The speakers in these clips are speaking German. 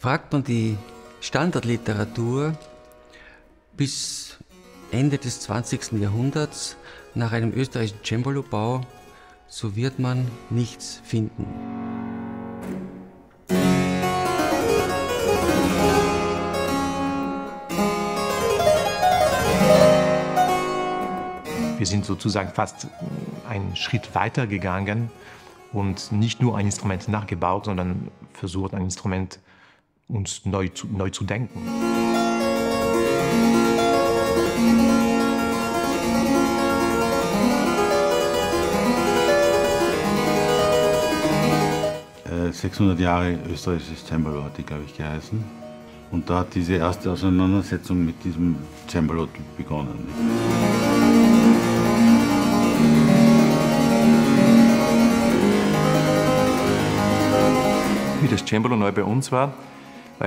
Fragt man die Standardliteratur bis Ende des 20. Jahrhunderts nach einem österreichischen Cembalo-Bau, so wird man nichts finden. Wir sind sozusagen fast einen Schritt weiter gegangen und nicht nur ein Instrument nachgebaut, sondern versucht, ein Instrument uns neu zu denken. Äh, 600 Jahre österreichisches Cembalo hat die, glaube ich, geheißen. Und da hat diese erste Auseinandersetzung mit diesem Cembalo-Typ begonnen. Wie das Cembalo neu bei uns war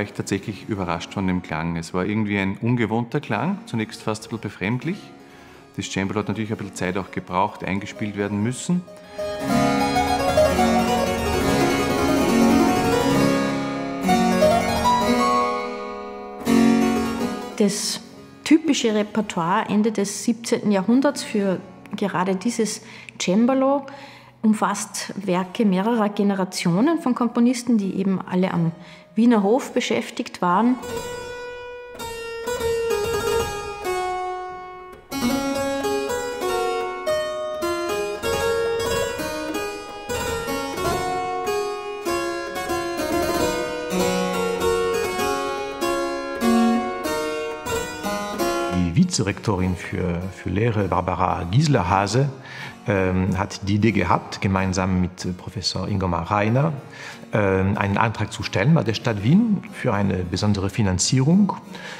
ich tatsächlich überrascht von dem Klang. Es war irgendwie ein ungewohnter Klang, zunächst fast ein bisschen befremdlich. Das Cembalo hat natürlich ein bisschen Zeit auch gebraucht, eingespielt werden müssen. Das typische Repertoire Ende des 17. Jahrhunderts für gerade dieses Cembalo umfasst Werke mehrerer Generationen von Komponisten, die eben alle am Wiener Hof beschäftigt waren. Die Vizerektorin für Lehre, Barbara Giesler-Hase, hat die Idee gehabt, gemeinsam mit Professor Ingemar Reiner einen Antrag zu stellen bei der Stadt Wien für eine besondere Finanzierung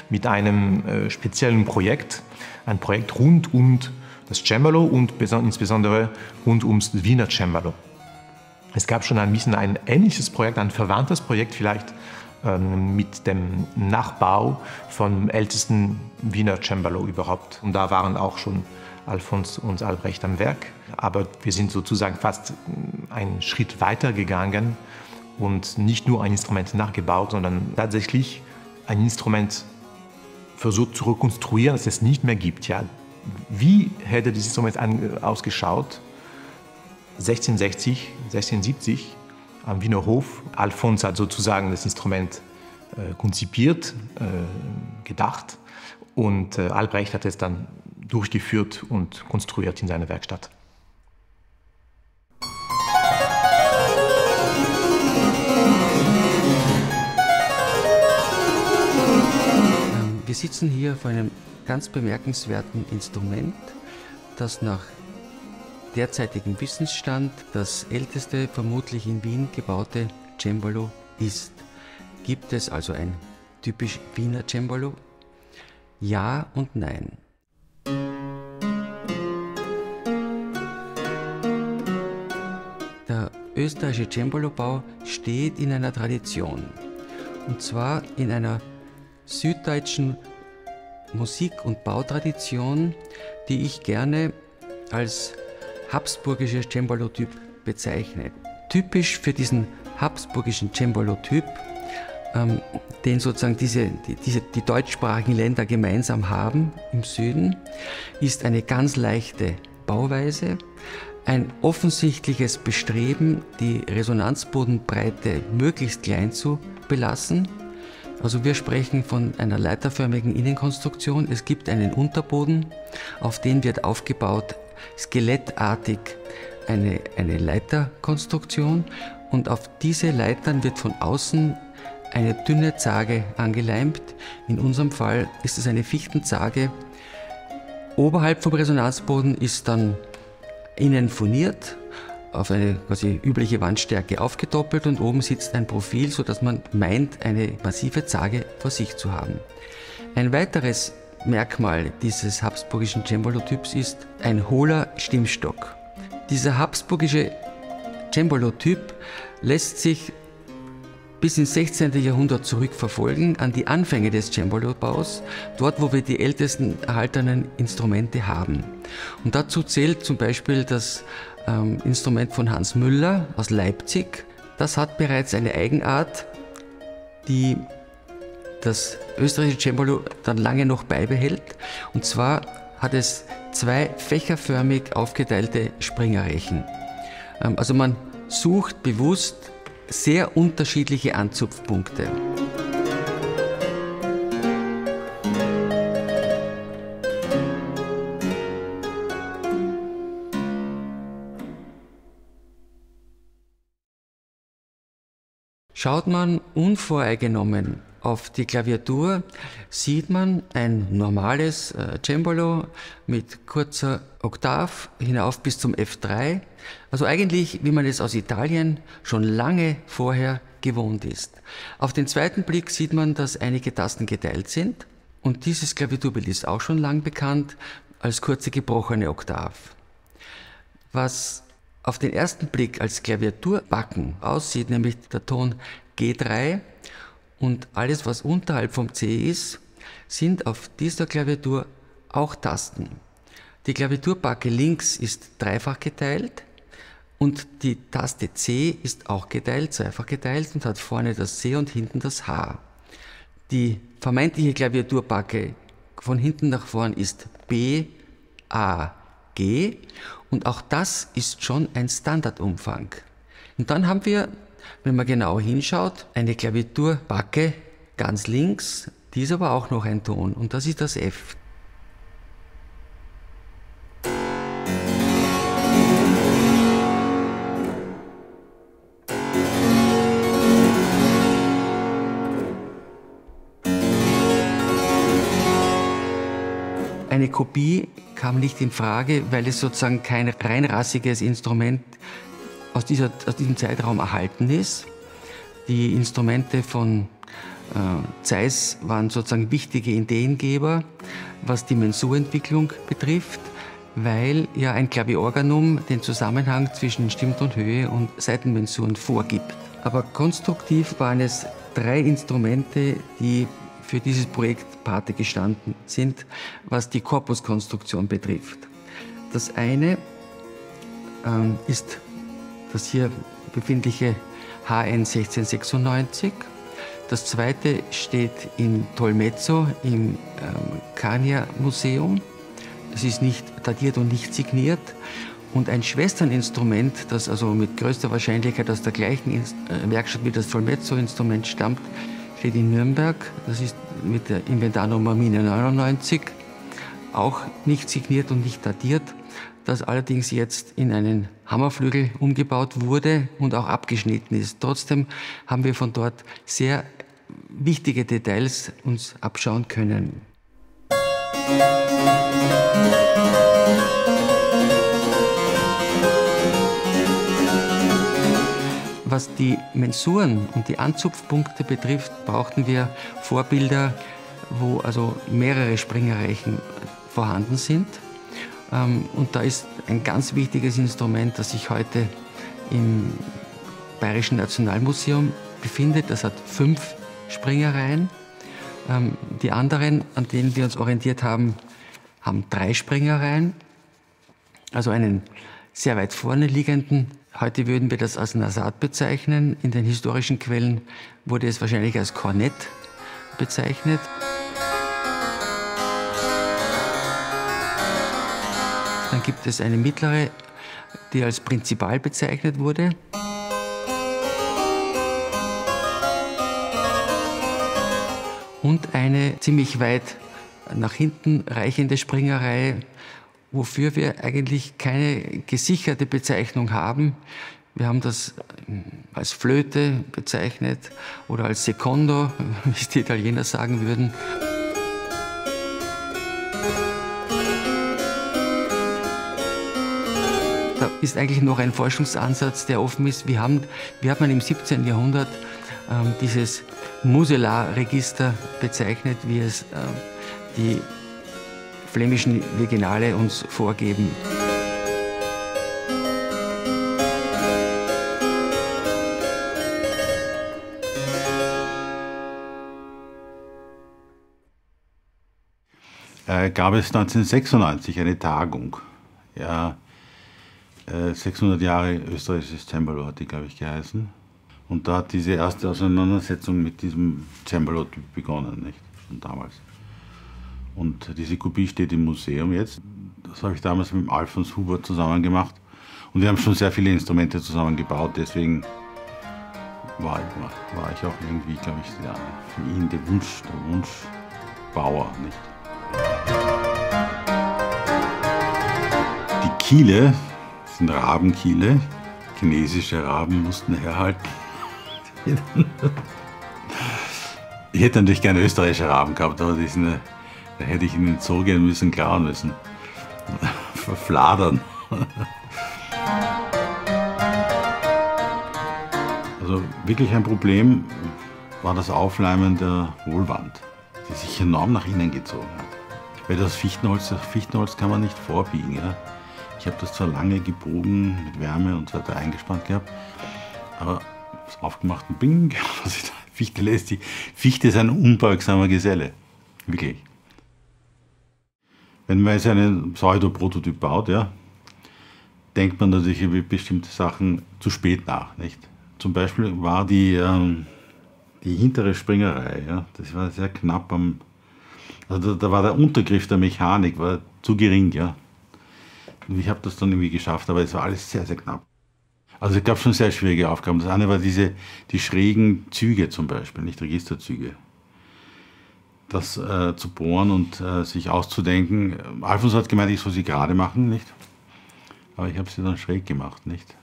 mit einem speziellen Projekt, ein Projekt rund um das Cembalo und insbesondere rund ums Wiener Cembalo. Es gab schon ein bisschen ein ähnliches Projekt, ein verwandtes Projekt vielleicht, mit dem Nachbau vom ältesten Wiener Cembalo überhaupt. Und da waren auch schon Alfons und Albrecht am Werk. Aber wir sind sozusagen fast einen Schritt weiter gegangen und nicht nur ein Instrument nachgebaut, sondern tatsächlich ein Instrument versucht zu rekonstruieren, das es nicht mehr gibt. Ja, wie hätte dieses Instrument ausgeschaut? 1660, 1670 am Wiener Hof. Alfons hat sozusagen das Instrument konzipiert, gedacht, und Albrecht hat es dann durchgeführt und konstruiert in seiner Werkstatt. Wir sitzen hier vor einem ganz bemerkenswerten Instrument, das nach derzeitigem Wissensstand das älteste, vermutlich in Wien gebaute Cembalo ist. Gibt es also ein typisch Wiener Cembalo? Ja und nein. Der österreichische Cembalo-Bau steht in einer Tradition. Und zwar in einer süddeutschen Musik- und Bautradition, die ich gerne als habsburgischer Cembalo-Typ bezeichne. Typisch für diesen habsburgischen Cembalo-Typ, den sozusagen die deutschsprachigen Länder gemeinsam haben im Süden, ist eine ganz leichte Bauweise, ein offensichtliches Bestreben, die Resonanzbodenbreite möglichst klein zu belassen. Also wir sprechen von einer leiterförmigen Innenkonstruktion. Es gibt einen Unterboden, auf den wird aufgebaut, skelettartig eine Leiterkonstruktion, und auf diese Leitern wird von außen eine dünne Zarge angeleimt. In unserem Fall ist es eine Fichtenzarge. Oberhalb vom Resonanzboden ist dann innen furniert, auf eine quasi übliche Wandstärke aufgedoppelt, und oben sitzt ein Profil, sodass man meint, eine massive Zarge vor sich zu haben. Ein weiteres Merkmal dieses habsburgischen Cembalo-Typs ist ein hohler Stimmstock. Dieser habsburgische Cembalo-Typ lässt sich bis ins 16. Jahrhundert zurückverfolgen, an die Anfänge des Cembalo-Baus, dort wo wir die ältesten erhaltenen Instrumente haben. Und dazu zählt zum Beispiel das Instrument von Hans Müller aus Leipzig. Das hat bereits eine Eigenart. die das österreichische Cembalo dann lange noch beibehält. Und zwar hat es zwei fächerförmig aufgeteilte Springerrechen. Also man sucht bewusst sehr unterschiedliche Anzupfpunkte. Schaut man unvoreingenommen auf die Klaviatur, sieht man ein normales Cembalo mit kurzer Oktav hinauf bis zum F3. Also eigentlich, wie man es aus Italien schon lange vorher gewohnt ist. Auf den zweiten Blick sieht man, dass einige Tasten geteilt sind. Und dieses Klaviaturbild ist auch schon lang bekannt als kurze gebrochene Oktav. Was auf den ersten Blick als Klaviaturbacken aussieht, nämlich der Ton G3 und alles, was unterhalb vom C ist, sind auf dieser Klaviatur auch Tasten. Die Klaviaturbacke links ist dreifach geteilt und die Taste C ist auch geteilt, zweifach geteilt und hat vorne das C und hinten das H. Die vermeintliche Klaviaturbacke von hinten nach vorn ist B, A, G und auch das ist schon ein Standardumfang. Und dann haben wir, wenn man genau hinschaut, eine Klaviaturbacke ganz links, die ist aber auch noch ein Ton und das ist das F. Eine Kopie kam nicht in Frage, weil es sozusagen kein reinrassiges Instrument aus diesem Zeitraum erhalten ist. Die Instrumente von Zeiss waren sozusagen wichtige Ideengeber, was die Mensurentwicklung betrifft, weil ja ein Klaviorganum den Zusammenhang zwischen Stimmton, Höhe und Saitenmensuren vorgibt. Aber konstruktiv waren es drei Instrumente, die für dieses Projekt Pate gestanden sind, was die Korpuskonstruktion betrifft. Das eine ist das hier befindliche HN 1696. Das zweite steht in Tolmezzo im Kania Museum. Es ist nicht datiert und nicht signiert. Und ein Schwesterninstrument, das also mit größter Wahrscheinlichkeit aus der gleichen Werkstatt wie das Tolmezzo-Instrument stammt, steht in Nürnberg. Das ist mit der Inventarnummer Mine 99, auch nicht signiert und nicht datiert, das allerdings jetzt in einen Hammerflügel umgebaut wurde und auch abgeschnitten ist. Trotzdem haben wir von dort sehr wichtige Details uns abschauen können. Was die Mensuren und die Anzupfpunkte betrifft, brauchten wir Vorbilder, wo also mehrere Springerreichen vorhanden sind. Und da ist ein ganz wichtiges Instrument, das sich heute im Bayerischen Nationalmuseum befindet. Das hat 5 Springereien. Die anderen, an denen wir uns orientiert haben, haben 3 Springereien. Also einen sehr weit vorne liegenden. Heute würden wir das als Nasat bezeichnen. In den historischen Quellen wurde es wahrscheinlich als Kornett bezeichnet. Dann gibt es eine mittlere, die als Prinzipal bezeichnet wurde. Und eine ziemlich weit nach hinten reichende Springerei, wofür wir eigentlich keine gesicherte Bezeichnung haben. Wir haben das als Flöte bezeichnet oder als Secondo, wie es die Italiener sagen würden. Da ist eigentlich noch ein Forschungsansatz, der offen ist. Wie hat man im 17. Jahrhundert dieses Muselar-Register bezeichnet, wie es die flämischen Virginale uns vorgeben. Gab es 1996 eine Tagung. Ja, 600 Jahre österreichisches Cembalo hat die, glaube ich, geheißen. Und da hat diese erste Auseinandersetzung mit diesem Cembalo-Typ begonnen, nicht? Schon damals. Und diese Kopie steht im Museum jetzt. Das habe ich damals mit dem Alfons Huber zusammen gemacht. Und wir haben schon sehr viele Instrumente zusammen gebaut, deswegen war ich auch irgendwie, glaube ich, ja, für ihn der Wunschbauer, nicht? Die Kiele sind Rabenkiele, chinesische Raben mussten herhalten. Ich hätte natürlich gerne österreichische Raben gehabt, aber da hätte ich in den Zoo gehen müssen, klauen müssen. Verfladern. Also wirklich ein Problem war das Aufleimen der Hohlwand, die sich enorm nach innen gezogen hat. Weil das Fichtenholz kann man nicht vorbiegen. Ja? Ich habe das zwar lange gebogen, mit Wärme und so weiter eingespannt gehabt, aber das aufgemacht und bing, was ich da Fichte lässt. Die Fichte ist ein unbeugsamer Geselle. Wirklich. Wenn man jetzt einen Pseudo-Prototyp baut, ja, denkt man natürlich über bestimmte Sachen zu spät nach. Nicht? Zum Beispiel war die hintere Springerei, ja, das war sehr knapp also da war der Untergriff der Mechanik war zu gering. Ja. Und ich habe das dann irgendwie geschafft, aber es war alles sehr, sehr knapp. Also es gab schon sehr schwierige Aufgaben. Das eine war die schrägen Züge zum Beispiel, nicht Registerzüge. Das zu bohren und sich auszudenken. Alfons hat gemeint, ich soll sie gerade machen, nicht? Aber ich habe sie dann schräg gemacht, nicht?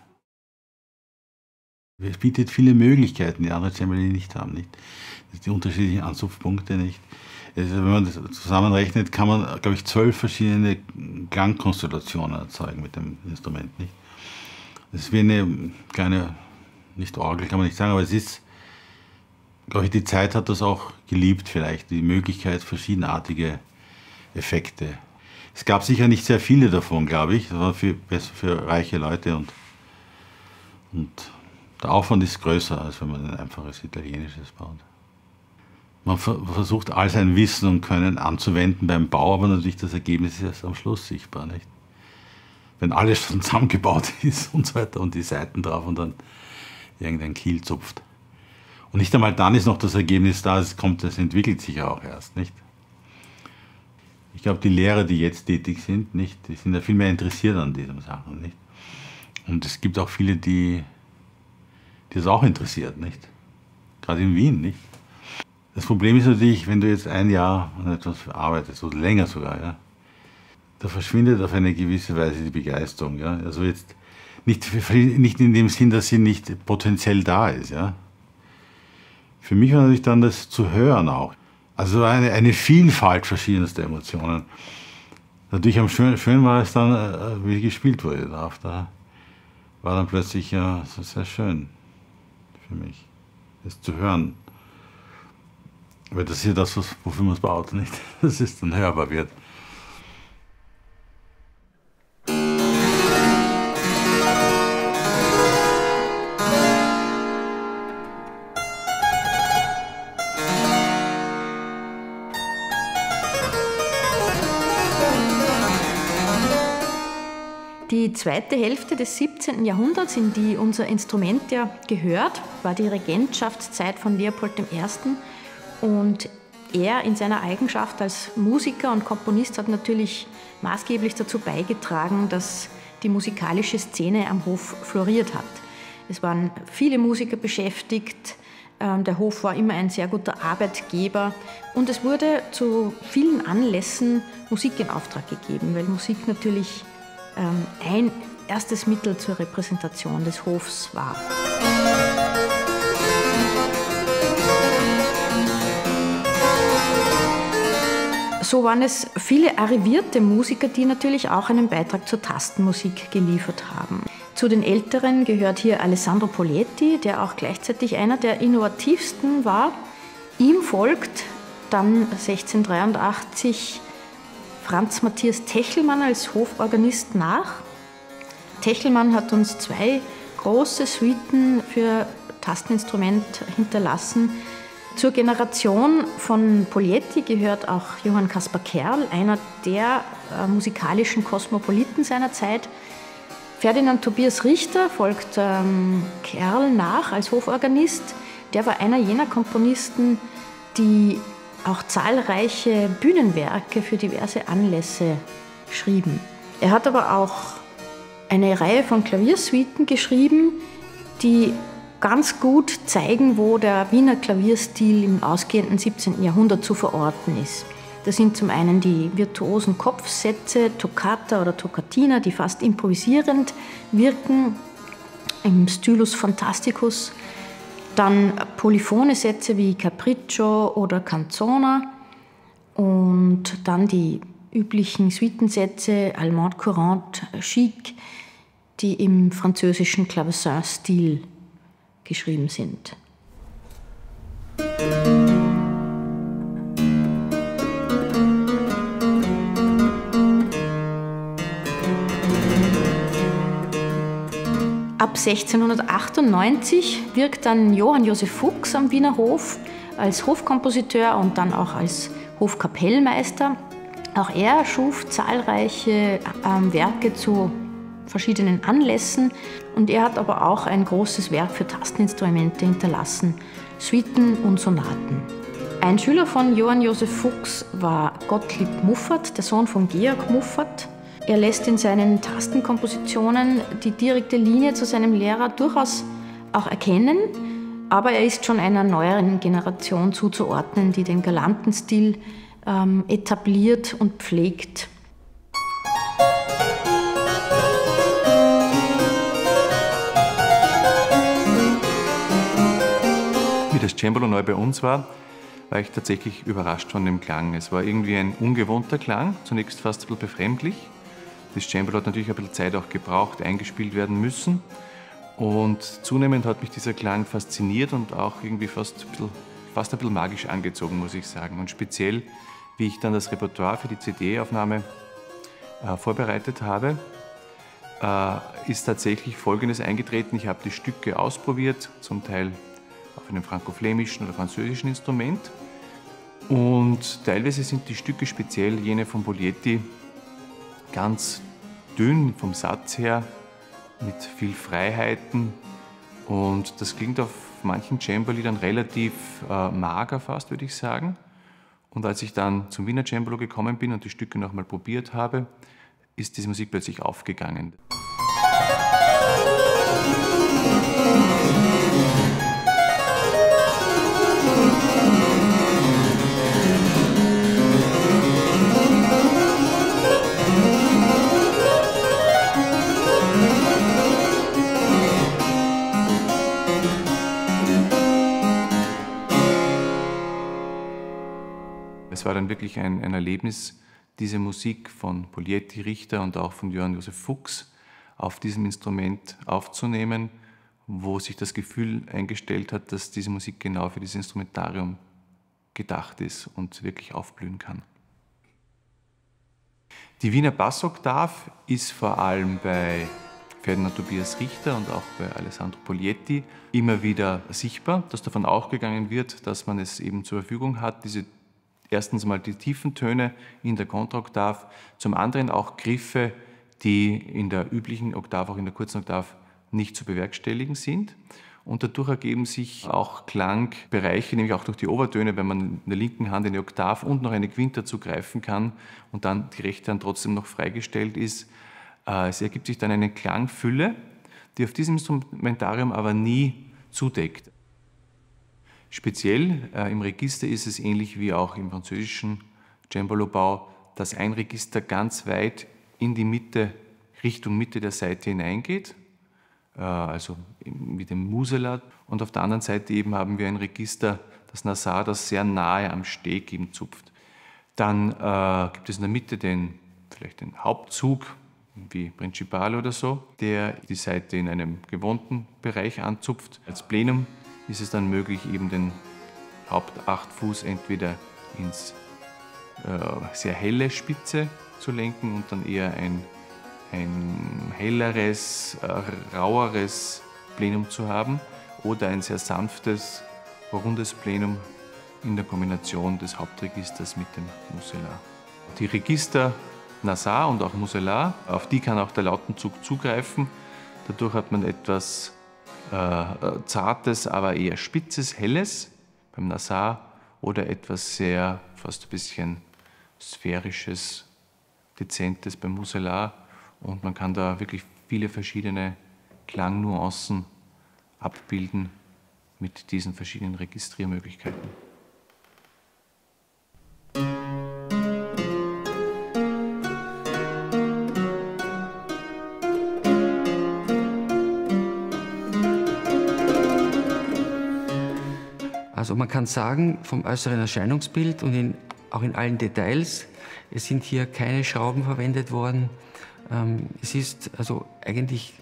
Es bietet viele Möglichkeiten, die andere Cembali nicht haben, nicht? Die unterschiedlichen Anzupfpunkte, nicht? Also wenn man das zusammenrechnet, kann man, glaube ich, 12 verschiedene Klangkonstellationen erzeugen mit dem Instrument, nicht? Das ist wie eine kleine, nicht Orgel, kann man nicht sagen, aber es ist, glaube ich, die Zeit hat das auch geliebt vielleicht, die Möglichkeit, verschiedenartige Effekte. Es gab sicher nicht sehr viele davon, glaube ich. Das war für reiche Leute und der Aufwand ist größer, als wenn man ein einfaches Italienisches baut. Man versucht all sein Wissen und Können anzuwenden beim Bau, aber natürlich das Ergebnis ist erst am Schluss sichtbar, nicht? Wenn alles schon zusammengebaut ist und so weiter und die Seiten drauf und dann irgendein Kiel zupft. Und nicht einmal dann ist noch das Ergebnis da, es entwickelt sich ja auch erst, nicht? Ich glaube, die Lehrer, die jetzt tätig sind, nicht, die sind ja viel mehr interessiert an diesen Sachen, nicht? Und es gibt auch viele, die das auch interessiert, nicht? Gerade in Wien, nicht? Das Problem ist natürlich, wenn du jetzt ein Jahr an etwas arbeitest, oder länger sogar, ja, da verschwindet auf eine gewisse Weise die Begeisterung, ja? Also jetzt nicht in dem Sinn, dass sie nicht potenziell da ist, ja? Für mich war natürlich dann das zu hören auch. Also eine Vielfalt verschiedenster Emotionen. Natürlich am schön war es dann, wie gespielt wurde. Da war dann plötzlich ja so sehr schön für mich, das zu hören. Weil das ist ja das, wofür man es baut, nicht? Dass es dann hörbar wird. Die zweite Hälfte des 17. Jahrhunderts, in die unser Instrument ja gehört, war die Regentschaftszeit von Leopold I. Und er in seiner Eigenschaft als Musiker und Komponist hat natürlich maßgeblich dazu beigetragen, dass die musikalische Szene am Hof floriert hat. Es waren viele Musiker beschäftigt, der Hof war immer ein sehr guter Arbeitgeber und es wurde zu vielen Anlässen Musik in Auftrag gegeben, weil Musik natürlich ein erstes Mittel zur Repräsentation des Hofs war. So waren es viele arrivierte Musiker, die natürlich auch einen Beitrag zur Tastenmusik geliefert haben. Zu den Älteren gehört hier Alessandro Poletti, der auch gleichzeitig einer der innovativsten war. Ihm folgt dann 1683 Franz Matthias Techelmann als Hoforganist nach. Techelmann hat uns 2 große Suiten für Tasteninstrument hinterlassen. Zur Generation von Poletti gehört auch Johann Caspar Kerl, einer der musikalischen Kosmopoliten seiner Zeit. Ferdinand Tobias Richter folgt Kerl nach als Hoforganist. Der war einer jener Komponisten, die auch zahlreiche Bühnenwerke für diverse Anlässe schrieben. Er hat aber auch eine Reihe von Klaviersuiten geschrieben, die ganz gut zeigen, wo der Wiener Klavierstil im ausgehenden 17. Jahrhundert zu verorten ist. Das sind zum einen die virtuosen Kopfsätze, Toccata oder Toccatina, die fast improvisierend wirken, im Stylus Fantasticus. Dann polyphone Sätze wie Capriccio oder Canzona und dann die üblichen Suitensätze Allemande courante, chic, die im französischen Clavecin-Stil geschrieben sind. Ab 1698 wirkt dann Johann Joseph Fuchs am Wiener Hof als Hofkompositeur und dann auch als Hofkapellmeister. Auch er schuf zahlreiche Werke zu verschiedenen Anlässen und er hat aber auch ein großes Werk für Tasteninstrumente hinterlassen, Suiten und Sonaten. Ein Schüler von Johann Joseph Fuchs war Gottlieb Muffat, der Sohn von Georg Muffat. Er lässt in seinen Tastenkompositionen die direkte Linie zu seinem Lehrer durchaus auch erkennen, aber er ist schon einer neueren Generation zuzuordnen, die den galanten Stil etabliert und pflegt. Wie das Cembalo neu bei uns war ich tatsächlich überrascht von dem Klang. Es war irgendwie ein ungewohnter Klang, zunächst fast ein bisschen befremdlich. Das Cembalo hat natürlich ein bisschen Zeit auch gebraucht, eingespielt werden müssen. Und zunehmend hat mich dieser Klang fasziniert und auch irgendwie fast ein bisschen magisch angezogen, muss ich sagen. Und speziell, wie ich dann das Repertoire für die CD-Aufnahme vorbereitet habe, ist tatsächlich Folgendes eingetreten. Ich habe die Stücke ausprobiert, zum Teil auf einem franco-flämischen oder französischen Instrument. Und teilweise sind die Stücke, speziell jene von Poglietti, ganz dünn vom Satz her, mit viel Freiheiten. Und das klingt auf manchen Cembalo-Liedern relativ mager fast, würde ich sagen. Und als ich dann zum Wiener Cembalo gekommen bin und die Stücke nochmal probiert habe, ist diese Musik plötzlich aufgegangen. Es war dann wirklich ein Erlebnis, diese Musik von Poglietti, Richter und auch von Johann Joseph Fuchs auf diesem Instrument aufzunehmen, wo sich das Gefühl eingestellt hat, dass diese Musik genau für dieses Instrumentarium gedacht ist und wirklich aufblühen kann. Die Wiener Bassoktav ist vor allem bei Ferdinand Tobias Richter und auch bei Alessandro Poglietti immer wieder sichtbar, dass davon ausgegangen wird, dass man es eben zur Verfügung hat, erstens mal die tiefen Töne in der Kontraoktav, zum anderen auch Griffe, die in der üblichen Oktav, auch in der kurzen Oktav, nicht zu bewerkstelligen sind. Und dadurch ergeben sich auch Klangbereiche, nämlich auch durch die Obertöne, wenn man in der linken Hand eine Oktav und noch eine Quinte zugreifen kann und dann die rechte Hand trotzdem noch freigestellt ist. Es ergibt sich dann eine Klangfülle, die auf diesem Instrumentarium aber nie zudeckt. Speziell im Register ist es ähnlich wie auch im französischen Cembalo-Bau, dass ein Register ganz weit in die Mitte, Richtung Mitte der Saite hineingeht, also mit dem Musela. Und auf der anderen Seite eben haben wir ein Register, das Nasar, das sehr nahe am Steg eben zupft. Dann gibt es in der Mitte vielleicht den Hauptzug, wie Principale oder so, der die Saite in einem gewohnten Bereich anzupft. Als Plenum ist es dann möglich, eben den Hauptachtfuß entweder ins sehr helle Spitze zu lenken und dann eher ein helleres, raueres Plenum zu haben oder ein sehr sanftes, rundes Plenum in der Kombination des Hauptregisters mit dem Musela. Die Register Nasar und auch Muselar. Auf die kann auch der Lautenzug zugreifen. Dadurch hat man etwas Zartes, aber eher Spitzes, Helles beim Nasar oder etwas sehr, fast ein bisschen Sphärisches, Dezentes beim Muselar. Und man kann da wirklich viele verschiedene Klangnuancen abbilden mit diesen verschiedenen Registriermöglichkeiten. Also man kann sagen, vom äußeren Erscheinungsbild und auch in allen Details, es sind hier keine Schrauben verwendet worden. Es ist also eigentlich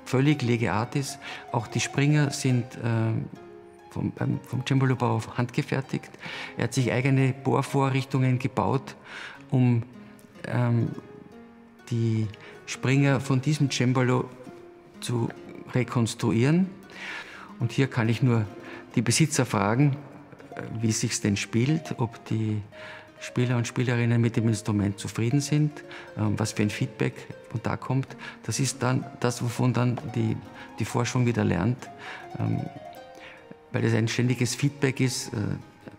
völlig lege artis. Auch die Springer sind vom Cembalobauer handgefertigt. Er hat sich eigene Bohrvorrichtungen gebaut, um die Springer von diesem Cembalo zu rekonstruieren. Und hier kann ich nur die Besitzer fragen, wie es sich denn spielt, ob die Spieler und Spielerinnen mit dem Instrument zufrieden sind, was für ein Feedback von da kommt. Das ist dann das, wovon dann die Forschung wieder lernt, weil es ein ständiges Feedback ist,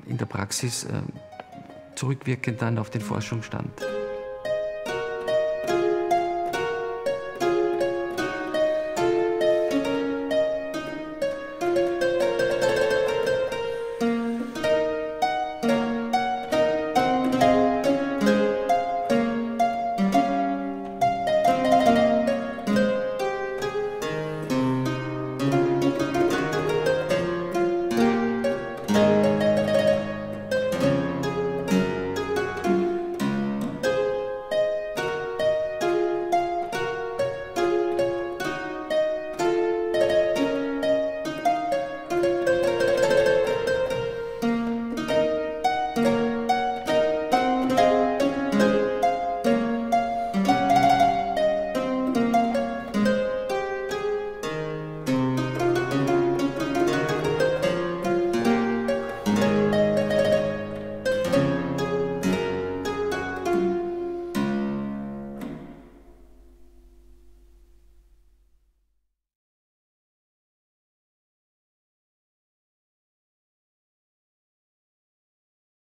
in der Praxis zurückwirkend dann auf den Forschungsstand.